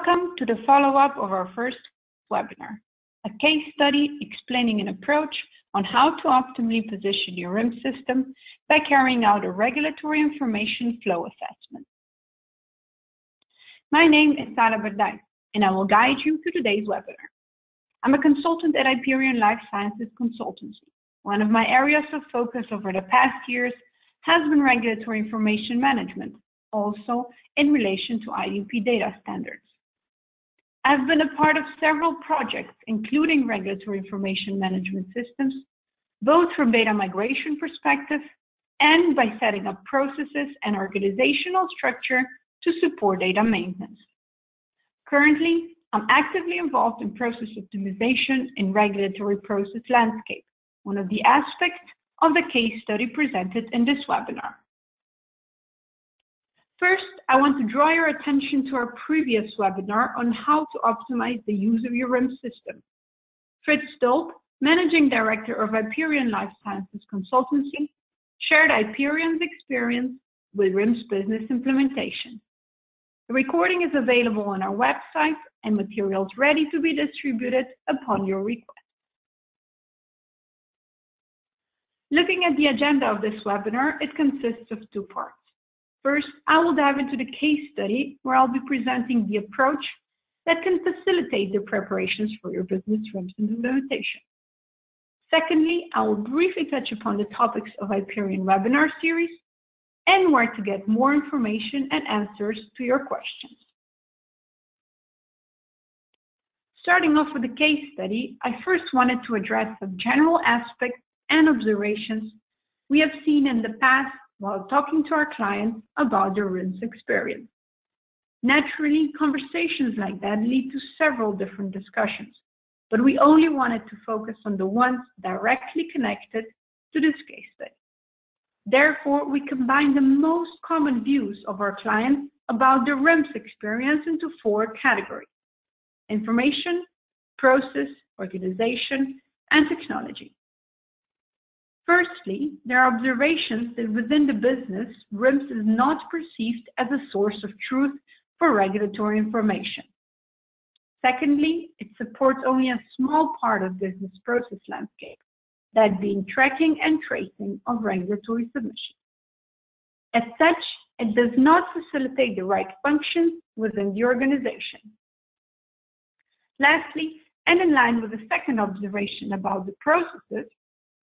Welcome to the follow-up of our first webinar, a case study explaining an approach on how to optimally position your RIM system by carrying out a regulatory information flow assessment. My name is Sara Berdijn, and I will guide you through today's webinar. I'm a consultant at Iperion Life Sciences Consultancy. One of my areas of focus over the past years has been regulatory information management, also in relation to IDP data standards. I've been a part of several projects, including regulatory information management systems, both from data migration perspective and by setting up processes and organizational structure to support data maintenance. Currently, I'm actively involved in process optimization in regulatory process landscape, one of the aspects of the case study presented in this webinar. First, I want to draw your attention to our previous webinar on how to optimize the use of your RIM system. Fritz Stolp, Managing Director of Iperion Life Sciences Consultancy, shared Iperion's experience with RIM's business implementation. The recording is available on our website and materials ready to be distributed upon your request. Looking at the agenda of this webinar, it consists of two parts. First, I will dive into the case study where I'll be presenting the approach that can facilitate the preparations for your business RIM's implementation. Secondly, I will briefly touch upon the topics of Iperion Webinar Series and where to get more information and answers to your questions. Starting off with the case study, I first wanted to address some general aspects and observations we have seen in the past while talking to our clients about their RIM's experience. Naturally, conversations like that lead to several different discussions, but we only wanted to focus on the ones directly connected to this case study. Therefore, we combined the most common views of our clients about their RIM's experience into four categories: information, process, organization, and technology. Firstly, there are observations that within the business, RIM's is not perceived as a source of truth for regulatory information. Secondly, it supports only a small part of business process landscape, that being tracking and tracing of regulatory submissions. As such, it does not facilitate the right functions within the organization. Lastly, and in line with the second observation about the processes,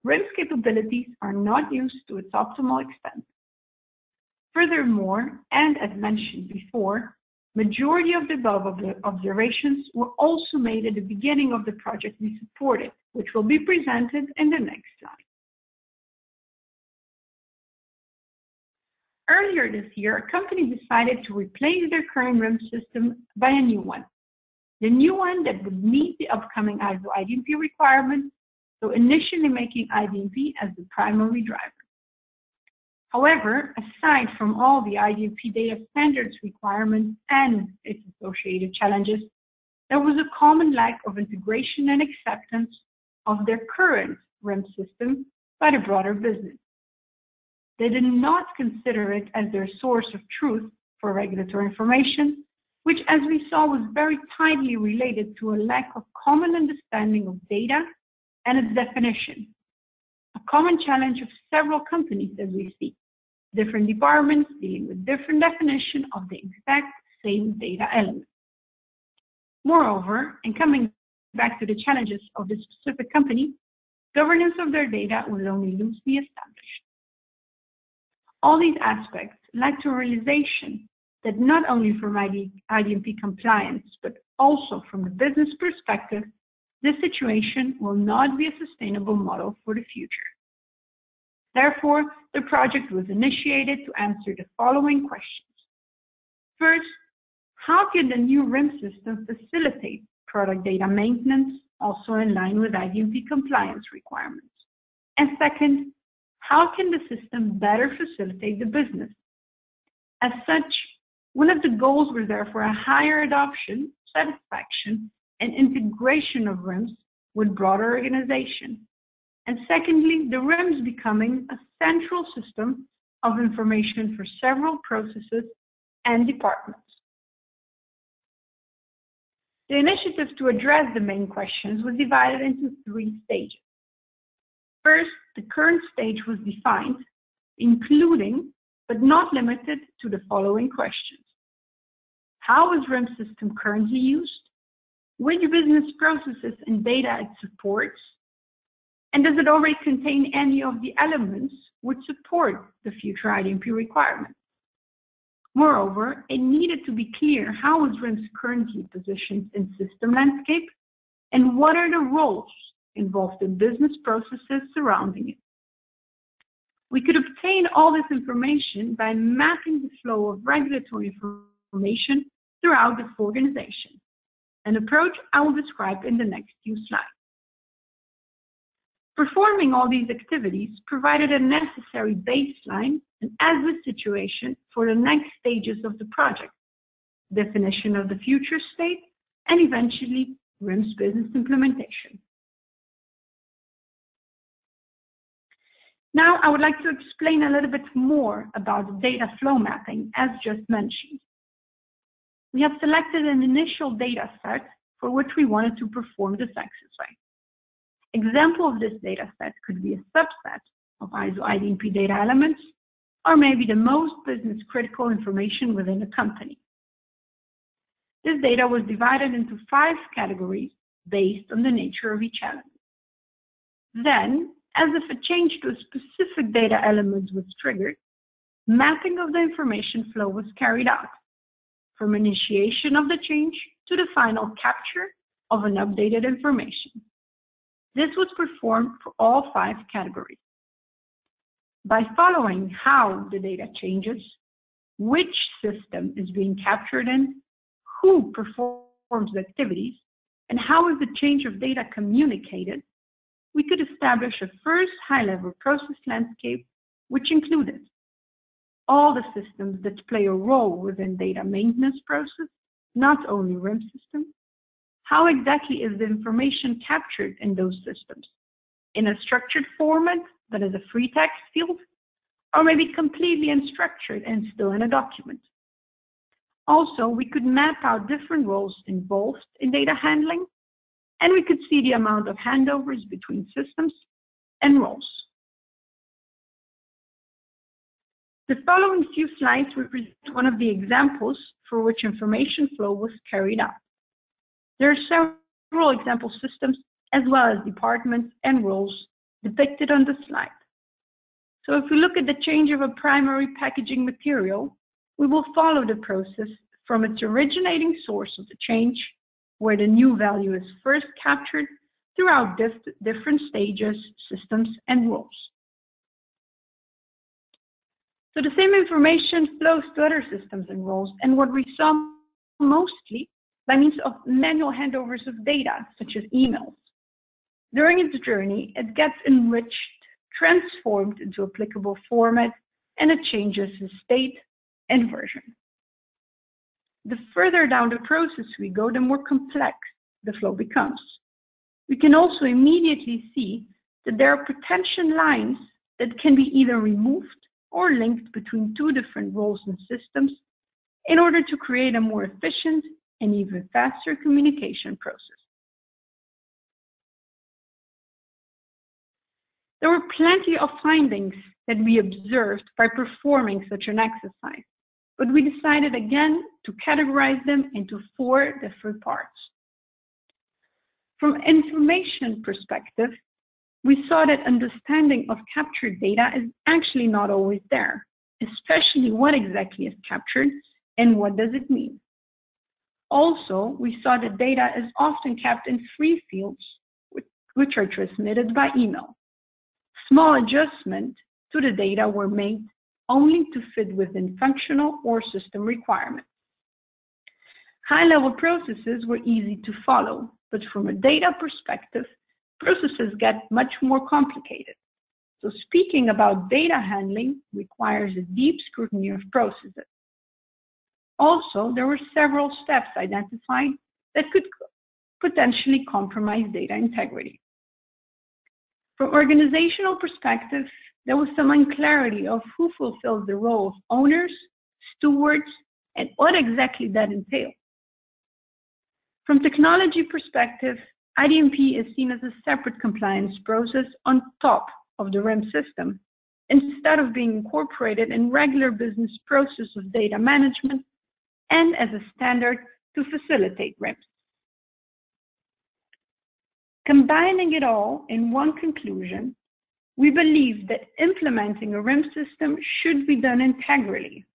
RIM's capabilities are not used to its optimal extent. Furthermore, and as mentioned before, majority of the above observations were also made at the beginning of the project we supported, which will be presented in the next slide. Earlier this year, a company decided to replace their current RIM system by a new one. The new one that would meet the upcoming ISO IDP requirements, so initially making IDP as the primary driver. However, aside from all the IDP data standards requirements and its associated challenges, there was a common lack of integration and acceptance of their current RIM system by the broader business. They did not consider it as their source of truth for regulatory information, which, as we saw, was very tightly related to a lack of common understanding of data and its definition. A common challenge of several companies as we see, different departments dealing with different definition of the exact same data element. Moreover, and coming back to the challenges of the specific company, governance of their data was only loosely established. All these aspects led to a realization that not only from IDP compliance, but also from the business perspective, this situation will not be a sustainable model for the future. Therefore, the project was initiated to answer the following questions. First, how can the new RIM system facilitate product data maintenance, also in line with IDP compliance requirements? And second, how can the system better facilitate the business? As such, one of the goals was therefore a higher adoption, satisfaction, and integration of RIM's with broader organization. And secondly, the RIM's becoming a central system of information for several processes and departments. The initiative to address the main questions was divided into 3 stages. First, the current stage was defined, including, but not limited to, the following questions. How is RIM system currently used? Which business processes and data it supports? And does it already contain any of the elements which support the future IDMP requirements? Moreover, it needed to be clear how is RIMS currently positioned in system landscape and what are the roles involved in business processes surrounding it. We could obtain all this information by mapping the flow of regulatory information throughout the organization, an approach I will describe in the next few slides. Performing all these activities provided a necessary baseline and as the situation for the next stages of the project, definition of the future state, and eventually RIMS business implementation. Now, I would like to explain a little bit more about data flow mapping, as just mentioned. We have selected an initial data set for which we wanted to perform this exercise. Example of this data set could be a subset of ISO IDMP data elements, or maybe the most business critical information within a company. This data was divided into 5 categories based on the nature of each element. Then, as if a change to a specific data element was triggered, mapping of the information flow was carried out, from initiation of the change to the final capture of an updated information. This was performed for all 5 categories. By following how the data changes, which system is being captured in, who performs the activities, and how is the change of data communicated, we could establish a first high-level process landscape, which included all the systems that play a role within data maintenance process, not only RIM systems. How exactly is the information captured in those systems? In a structured format that is a free text field, or maybe completely unstructured and still in a document. Also, we could map out different roles involved in data handling, and we could see the amount of handovers between systems and roles. The following few slides represent one of the examples for which information flow was carried out. There are several example systems as well as departments and roles depicted on the slide. So if we look at the change of a primary packaging material, we will follow the process from its originating source of the change, where the new value is first captured throughout different stages, systems, and roles. So the same information flows to other systems and roles, and what we saw mostly by means of manual handovers of data, such as emails. During its journey, it gets enriched, transformed into applicable format, and it changes its state and version. The further down the process we go, the more complex the flow becomes. We can also immediately see that there are potential lines that can be either removed or linked between 2 different roles and systems in order to create a more efficient and even faster communication process. There were plenty of findings that we observed by performing such an exercise, but we decided again to categorize them into 4 different parts. From information perspective, we saw that understanding of captured data is actually not always there, especially what exactly is captured and what does it mean. Also, we saw that data is often kept in free fields, which are transmitted by email. Small adjustments to the data were made only to fit within functional or system requirements. High-level processes were easy to follow, but from a data perspective, processes get much more complicated. So speaking about data handling requires a deep scrutiny of processes. Also, there were several steps identified that could potentially compromise data integrity. From organizational perspective, there was some unclarity of who fulfills the role of owners, stewards, and what exactly that entails. From technology perspective, IDMP is seen as a separate compliance process on top of the RIM system, instead of being incorporated in regular business process of data management and as a standard to facilitate RIMs. Combining it all in one conclusion, we believe that implementing a RIM system should be done integrally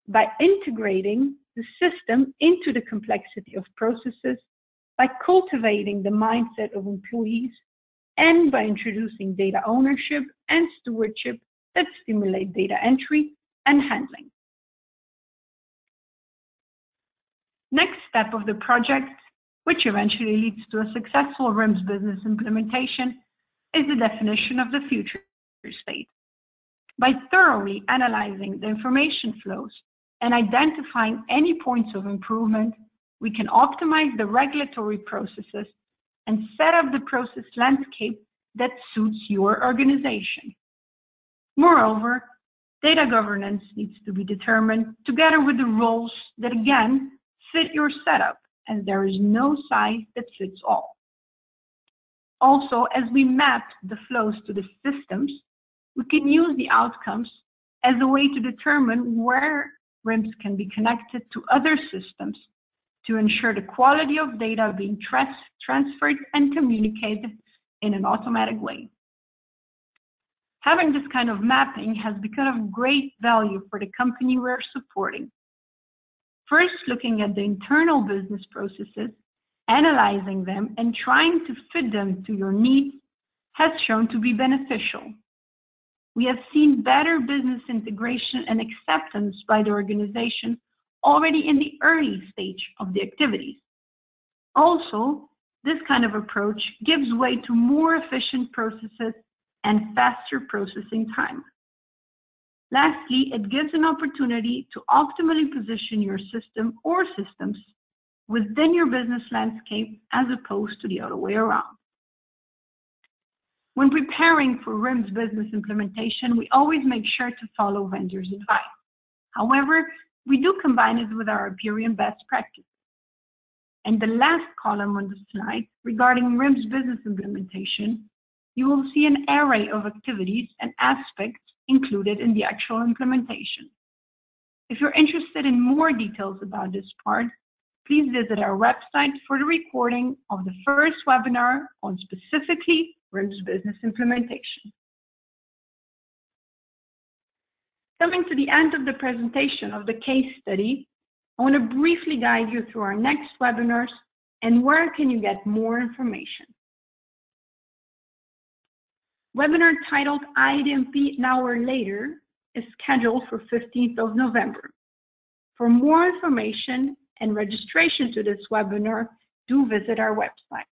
by integrating the system into the complexity of processes, by cultivating the mindset of employees, and by introducing data ownership and stewardship that stimulate data entry and handling. Next step of the project, which eventually leads to a successful RIMS business implementation, is the definition of the future state. By thoroughly analyzing the information flows and identifying any points of improvement, we can optimize the regulatory processes and set up the process landscape that suits your organization. Moreover, data governance needs to be determined together with the roles that again fit your setup, as there is no size that fits all. Also, as we map the flows to the systems, we can use the outcomes as a way to determine where RIMs can be connected to other systems to ensure the quality of data being transferred and communicated in an automatic way. Having this kind of mapping has become of great value for the company we're supporting. First, looking at the internal business processes, analyzing them, and trying to fit them to your needs has shown to be beneficial. We have seen better business integration and acceptance by the organization already in the early stage of the activities. Also, this kind of approach gives way to more efficient processes and faster processing time. Lastly, it gives an opportunity to optimally position your system or systems within your business landscape as opposed to the other way around. When preparing for RIMS business implementation, we always make sure to follow vendors' advice. However, we do combine it with our Iperion best practices. In the last column on the slide, regarding RIMS business implementation, you will see an array of activities and aspects included in the actual implementation. If you're interested in more details about this part, please visit our website for the recording of the first webinar on specifically RIMS business implementation. Coming to the end of the presentation of the case study, I want to briefly guide you through our next webinars and where can you get more information. Webinar titled IDMP Now or Later is scheduled for 15th of November. For more information and registration to this webinar, do visit our website.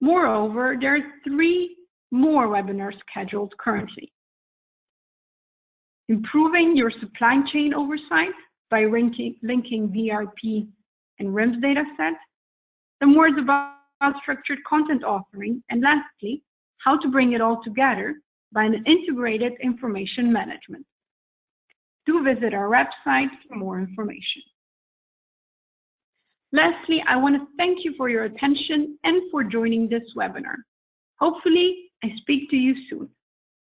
Moreover, there are 3 more webinars scheduled currently. Improving your supply chain oversight by linking VRP and RIMS dataset. Some words about structured content authoring. And lastly, how to bring it all together by an integrated information management. Do visit our website for more information. Lastly, I want to thank you for your attention and for joining this webinar. Hopefully, I speak to you soon.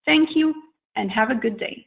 Thank you and have a good day.